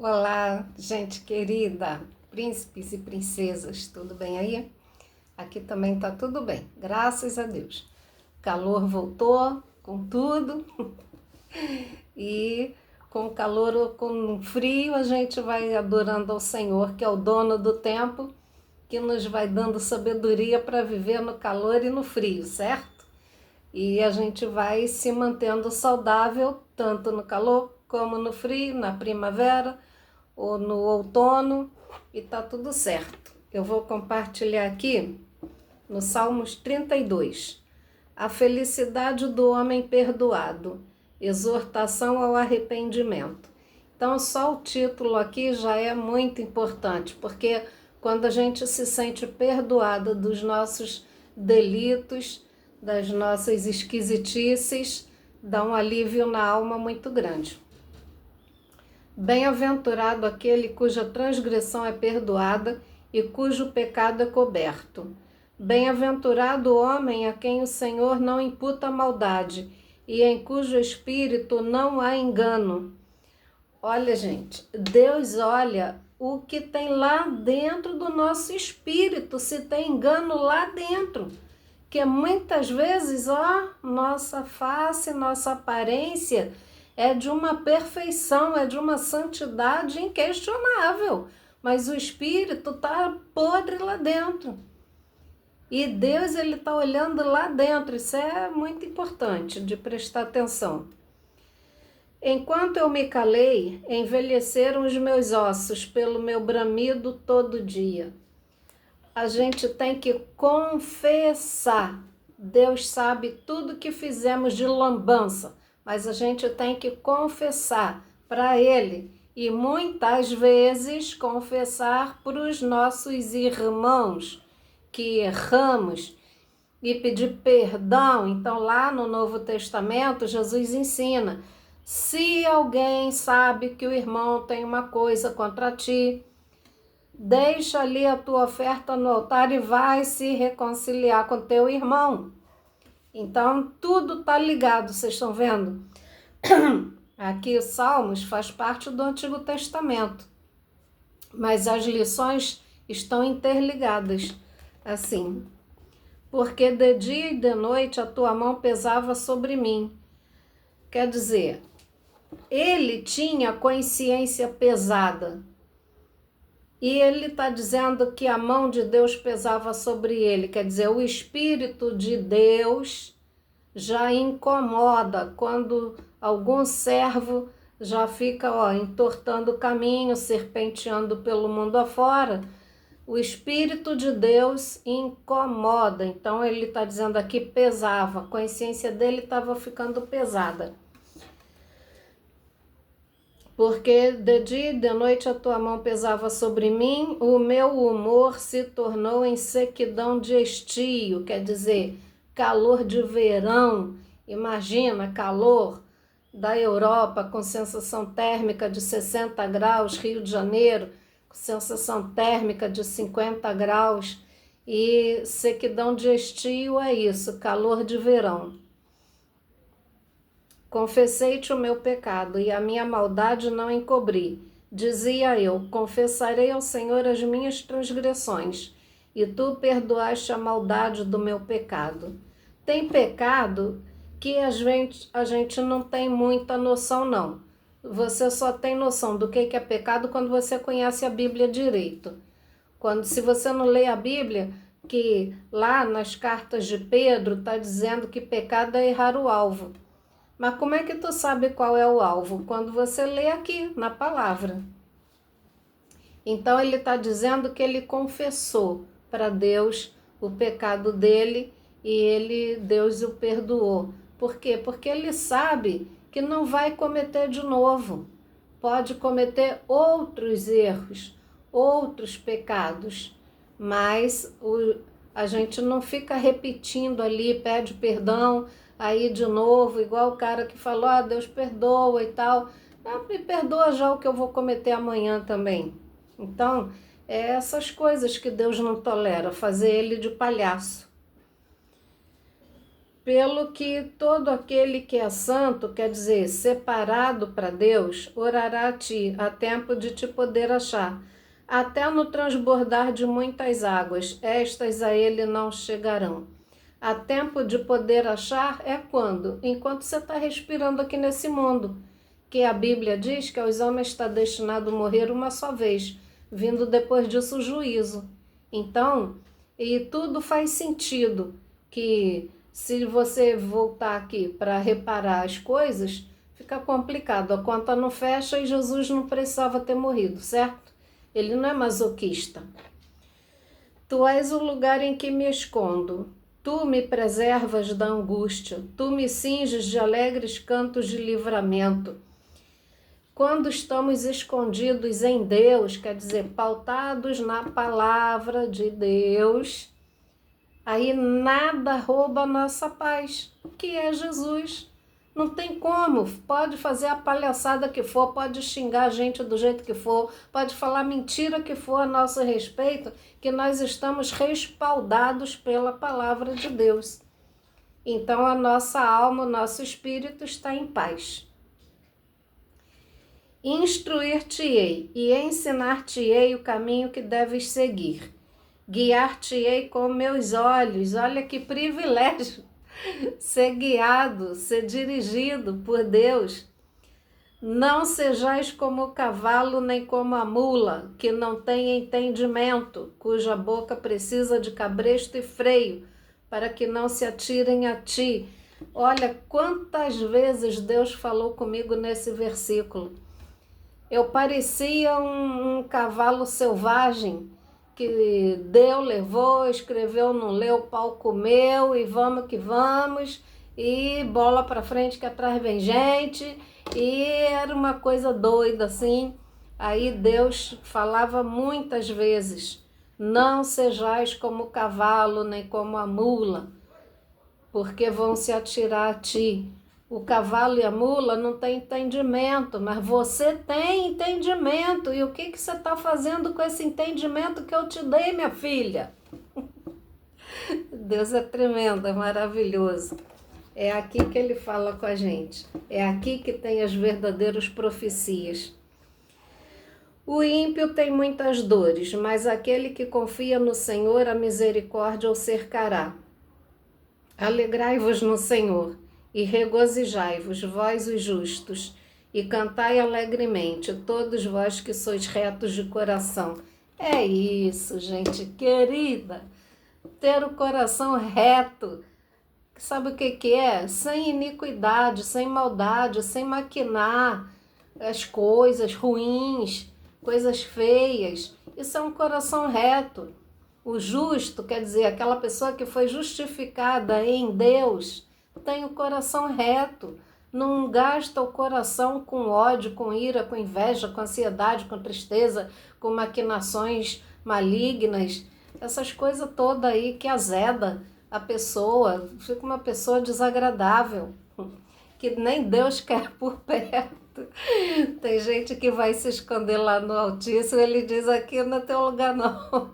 Olá, gente querida, príncipes e princesas, tudo bem aí? Aqui também tá tudo bem, graças a Deus. O calor voltou com tudo e com o calor ou com o frio a gente vai adorando ao Senhor, que é o dono do tempo, que nos vai dando sabedoria para viver no calor e no frio, certo? E a gente vai se mantendo saudável, tanto no calor como no frio, na primavera ou no outono, e tá tudo certo. Eu vou compartilhar aqui no Salmos 32. A felicidade do homem perdoado, exortação ao arrependimento. Então, só o título aqui já é muito importante, porque quando a gente se sente perdoada dos nossos delitos, das nossas esquisitices, dá um alívio na alma muito grande. Bem-aventurado aquele cuja transgressão é perdoada e cujo pecado é coberto. Bem-aventurado o homem a quem o Senhor não imputa maldade e em cujo espírito não há engano. Olha, gente, Deus olha o que tem lá dentro do nosso espírito, se tem engano lá dentro. Que muitas vezes, nossa face, nossa aparência é de uma perfeição, é de uma santidade inquestionável, mas o espírito está podre lá dentro. E Deus, ele está olhando lá dentro, isso é muito importante de prestar atenção. Enquanto eu me calei, envelheceram os meus ossos pelo meu bramido todo dia. A gente tem que confessar. Deus sabe tudo que fizemos de lambança, mas a gente tem que confessar para Ele e muitas vezes confessar para os nossos irmãos que erramos e pedir perdão. Então, lá no Novo Testamento, Jesus ensina: se alguém sabe que o irmão tem uma coisa contra ti, deixa ali a tua oferta no altar e vai se reconciliar com teu irmão. Então, tudo está ligado, vocês estão vendo? Aqui o Salmos faz parte do Antigo Testamento, mas as lições estão interligadas, assim. Porque de dia e de noite a tua mão pesava sobre mim. Quer dizer, ele tinha consciência pesada. E ele está dizendo que a mão de Deus pesava sobre ele, quer dizer, o Espírito de Deus já incomoda quando algum servo já fica entortando o caminho, serpenteando pelo mundo afora. O Espírito de Deus incomoda, então ele está dizendo aqui pesava, a consciência dele estava ficando pesada. Porque de dia e de noite a tua mão pesava sobre mim, o meu humor se tornou em sequidão de estio, quer dizer, calor de verão. Imagina, calor da Europa com sensação térmica de 60 graus, Rio de Janeiro com sensação térmica de 50 graus, e sequidão de estio é isso, calor de verão. Confessei-te o meu pecado e a minha maldade não encobri. Dizia eu, confessarei ao Senhor as minhas transgressões, e tu perdoaste a maldade do meu pecado. Tem pecado que a gente não tem muita noção, não. Você só tem noção do que é pecado quando você conhece a Bíblia direito. Se você não lê a Bíblia, que lá nas cartas de Pedro está dizendo que pecado é errar o alvo. Mas como é que tu sabe qual é o alvo? Quando você lê aqui, na palavra. Então ele está dizendo que ele confessou para Deus o pecado dele e Deus o perdoou. Por quê? Porque ele sabe que não vai cometer de novo. Pode cometer outros erros, outros pecados, mas a gente não fica repetindo ali, pede perdão, aí de novo, igual o cara que falou, Deus perdoa e tal. Me perdoa já o que eu vou cometer amanhã também. Então, é essas coisas que Deus não tolera, fazer ele de palhaço. pelo que todo aquele que é santo, quer dizer, separado para Deus, orará a ti, a tempo de te poder achar. Até no transbordar de muitas águas, estas a ele não chegarão. A tempo de poder achar é quando? Enquanto você está respirando aqui nesse mundo, que a Bíblia diz que aos homens está destinado a morrer uma só vez, vindo depois disso o juízo. Então, e tudo faz sentido, que se você voltar aqui para reparar as coisas, fica complicado. A conta não fecha e Jesus não precisava ter morrido, certo? Ele não é masoquista. Tu és o lugar em que me escondo. Tu me preservas da angústia. Tu me cinges de alegres cantos de livramento. Quando estamos escondidos em Deus, quer dizer, pautados na palavra de Deus, aí nada rouba a nossa paz, que é Jesus. Não tem como, pode fazer a palhaçada que for, pode xingar a gente do jeito que for, pode falar mentira que for a nosso respeito, que nós estamos respaldados pela palavra de Deus. Então a nossa alma, o nosso espírito está em paz. Instruir-te-ei e ensinar-te-ei o caminho que deves seguir. Guiar-te-ei com meus olhos. Olha que privilégio ser guiado, ser dirigido por Deus. Não sejais como o cavalo nem como a mula, que não tem entendimento, cuja boca precisa de cabresto e freio, para que não se atirem a ti. Olha quantas vezes Deus falou comigo nesse versículo. Eu parecia um cavalo selvagem que deu, levou, escreveu, não leu, o pau comeu e vamos que vamos, e bola para frente que atrás vem gente, e era uma coisa doida assim. Aí Deus falava muitas vezes, não sejais como o cavalo nem como a mula, porque vão se atirar a ti. O cavalo e a mula não têm entendimento, mas você tem entendimento. E o que você está fazendo com esse entendimento que eu te dei, minha filha? Deus é tremendo, é maravilhoso. É aqui que ele fala com a gente. É aqui que tem as verdadeiras profecias. O ímpio tem muitas dores, mas aquele que confia no Senhor, a misericórdia o cercará. Alegrai-vos no Senhor e regozijai-vos, vós os justos, e cantai alegremente, todos vós que sois retos de coração. É isso, gente querida, ter o coração reto. Sabe o que é? Sem iniquidade, sem maldade, sem maquinar as coisas ruins, coisas feias. Isso é um coração reto. O justo, quer dizer, aquela pessoa que foi justificada em Deus, tem o coração reto, não gasta o coração com ódio, com ira, com inveja, com ansiedade, com tristeza, com maquinações malignas, essas coisas todas aí que azeda a pessoa, fica uma pessoa desagradável, que nem Deus quer por perto. Tem gente que vai se esconder lá no Altíssimo, ele diz aqui não é teu lugar não,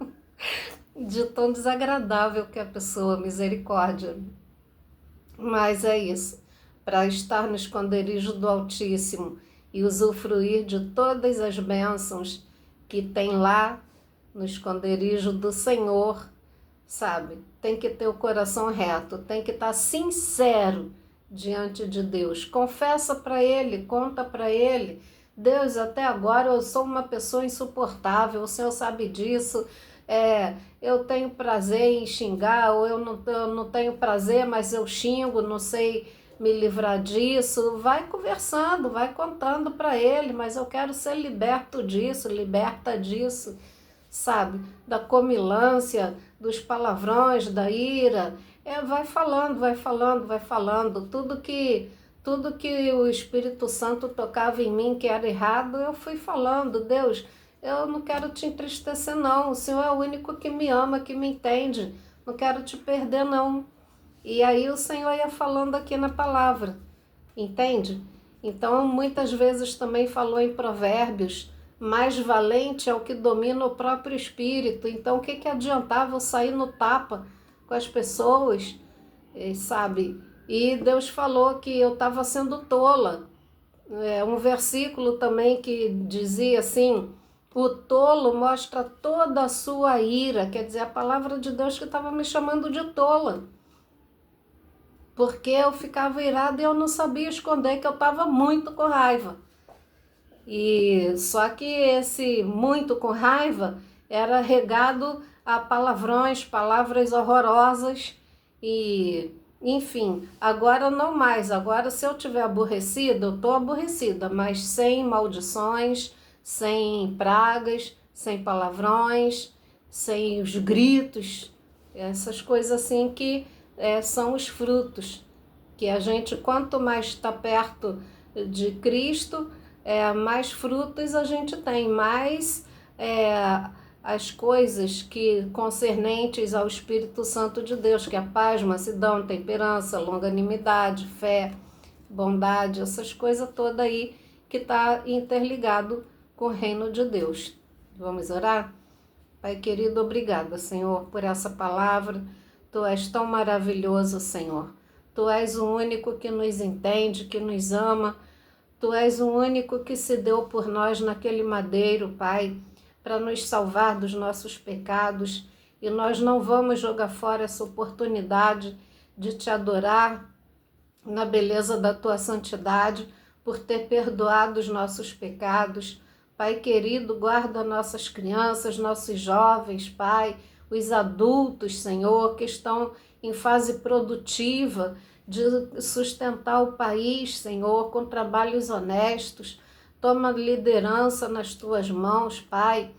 de tão desagradável que é a pessoa, misericórdia. Mas é isso, para estar no esconderijo do Altíssimo e usufruir de todas as bênçãos que tem lá no esconderijo do Senhor, sabe? Tem que ter o coração reto, tem que estar sincero diante de Deus. Confessa para Ele, conta para Ele. Deus, até agora eu sou uma pessoa insuportável, o Senhor sabe disso. Eu tenho prazer em xingar, ou eu não tenho prazer, mas eu xingo, não sei me livrar disso. Vai conversando, vai contando para ele, mas eu quero ser liberto disso, liberta disso, sabe? Da comilância, dos palavrões, da ira. Vai falando, vai falando, vai falando. Tudo que o Espírito Santo tocava em mim que era errado, eu fui falando. Deus, eu não quero te entristecer não, o Senhor é o único que me ama, que me entende, não quero te perder não. E aí o Senhor ia falando aqui na palavra, entende? Então muitas vezes também falou em Provérbios, mais valente é o que domina o próprio espírito. Então o que adiantava eu sair no tapa com as pessoas? sabe? E Deus falou que eu estava sendo tola. Um versículo também que dizia assim: o tolo mostra toda a sua ira, quer dizer, a palavra de Deus que estava me chamando de tola, porque eu ficava irada e eu não sabia esconder que eu estava muito com raiva. E só que esse muito com raiva era regado a palavrões, palavras horrorosas e, enfim, agora não mais. Agora, se eu tiver aborrecida, eu estou aborrecida, mas sem maldições, sem pragas, sem palavrões, sem os gritos, essas coisas assim que são os frutos. Que a gente, quanto mais está perto de Cristo, mais frutos a gente tem, mais as coisas que concernentes ao Espírito Santo de Deus, que é a paz, mansidão, temperança, longanimidade, fé, bondade, essas coisas todas aí que está interligado com o reino de Deus. Vamos orar? Pai querido, obrigada, Senhor, por essa palavra. Tu és tão maravilhoso, Senhor. Tu és o único que nos entende, que nos ama. Tu és o único que se deu por nós naquele madeiro, Pai, para nos salvar dos nossos pecados. E nós não vamos jogar fora essa oportunidade de te adorar na beleza da tua santidade, por ter perdoado os nossos pecados. Pai querido, guarda nossas crianças, nossos jovens, Pai, os adultos, Senhor, que estão em fase produtiva de sustentar o país, Senhor, com trabalhos honestos. Toma liderança nas tuas mãos, Pai.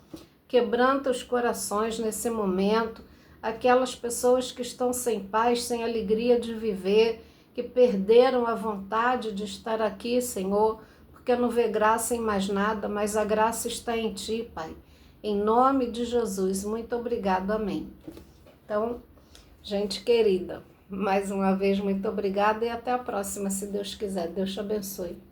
Quebranta os corações nesse momento. Aquelas pessoas que estão sem paz, sem alegria de viver, que perderam a vontade de estar aqui, Senhor, porque não vê graça em mais nada, mas a graça está em Ti, Pai. Em nome de Jesus, muito obrigada, amém. Então, gente querida, mais uma vez, muito obrigada e até a próxima, se Deus quiser. Deus te abençoe.